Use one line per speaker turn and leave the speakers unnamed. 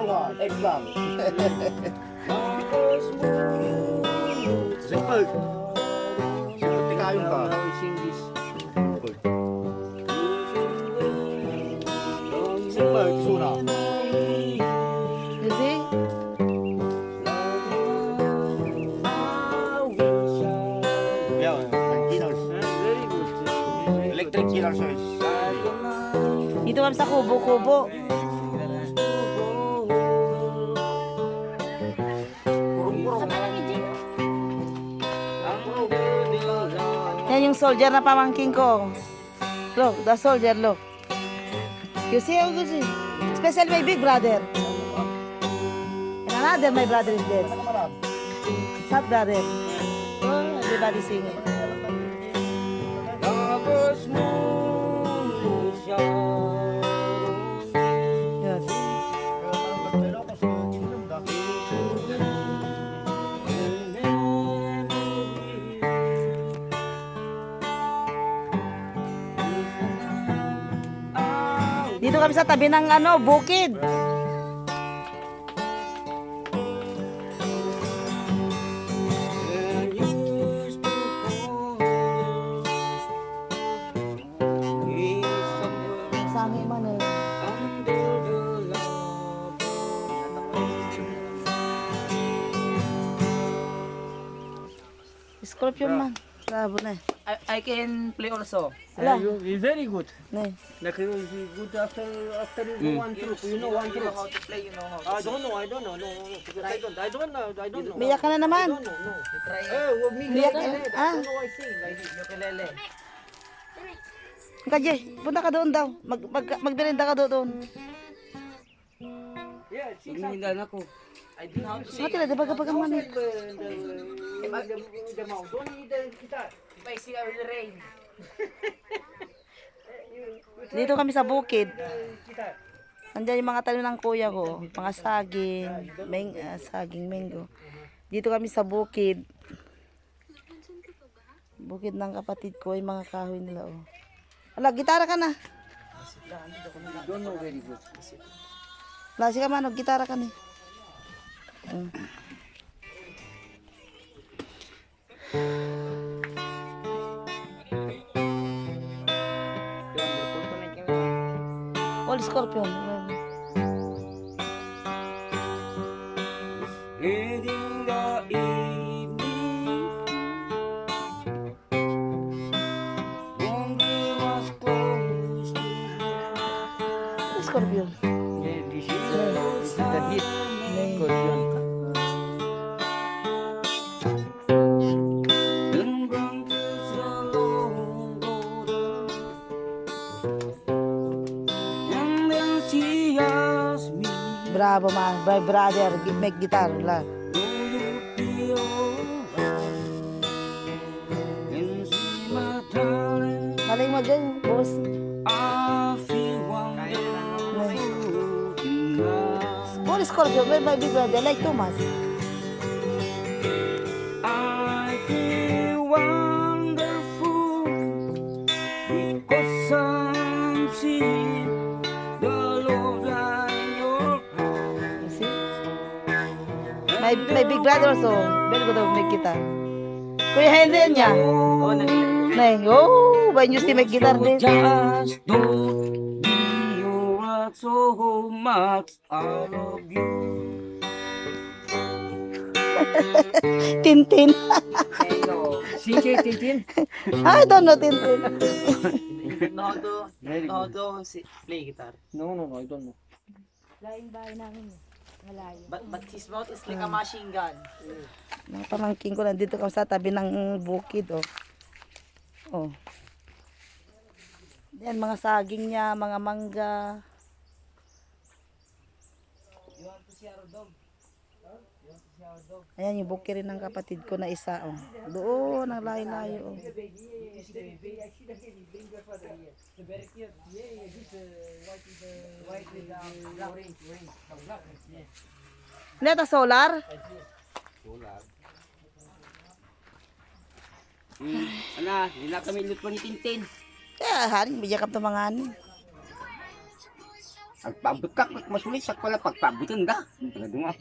one, exam. Simple. Simple di kayo ka. Simple, kisuna.
You see?
Yeah, killers. Electric killers.
Dito kami sa kubo-kubo. Yan yung soldier na pamangking ko. Look, the soldier, look. You see how good it is? Especially my big brother. And another my brother is dead. Sad brother. Oh, everybody singing. Yes. Dito kami sa tabi ng bukid. Sangi man eh. Scorpion man. Labo na eh.
I can play also.
Ala.
You're very good.
Ne.
Like you good after you go one troop. You know one
You know
troop.
how to play, you know how to
I don't know. No. Because I don't know.
Biyak ka na naman.
No.
try
Hey, well, me,
Biyak
I
ka. Ah.
don't know what I sing.
like ukulele.
Kaje, punta ka doon daw. Magdirinda ka doon.
Yeah, see
Hinihindan ako. I don't know how to
Sa
sing.
tila, di ba kapag manik?
the mouth. Don't need the guitar.
If I sing, I will rain.
Dito kami sa bukid.
Guitar.
Andiyan yung mga tanim ng kuya ko. Mga saging, saging mango. Dito kami sa bukid. Bukid ng kapatid ko, yung mga kahoy nila. Oh. Ala, gitara ka na.
Don't know very good.
Lasi ka man, gitara ka na. All Scorpion.
In the evening, when we was close to
Scorpion.
this is the hit. Scorpion. Then run to the long border, and then she asked me,
Bravo man, my brother, make guitar. La.
"Will you be alright?" And she, my darling,
Maling mo dyan, boss.
I feel wonderful tonight.
All Scorpion, my big brother, like Thomas.
I feel wonderful because I'm seeing the love in your
You see? My big brother also, very good at make guitar. Kuya Henry niya.
Oh, nag-play.
Nay, oh, when you see make guitar din.
Just don't be your so much. I love you.
Tintin.
Hello.
CJ Tintin.
I don't know Tintin.
You know how to play guitar.
No, I don't know.
Laing bahay namin. Malayo.
But his mouth is like a machine gun.
Mga pamangking ko nandito kami sa tabi ng bukid, oh. Oh. Yan, mga saging niya, mga mangga. Ayan yung buki rin ng kapatid ko na isa, oh. Doon, ang layo-layo, oh. Ano ito, solar?
Ano, hindi na kami luto ni Tintin.
Kaya, haring, bigyan ka ito mga ani.
Agpaabot ka, masulit sa pala pagpaabutan da. Talaga nga.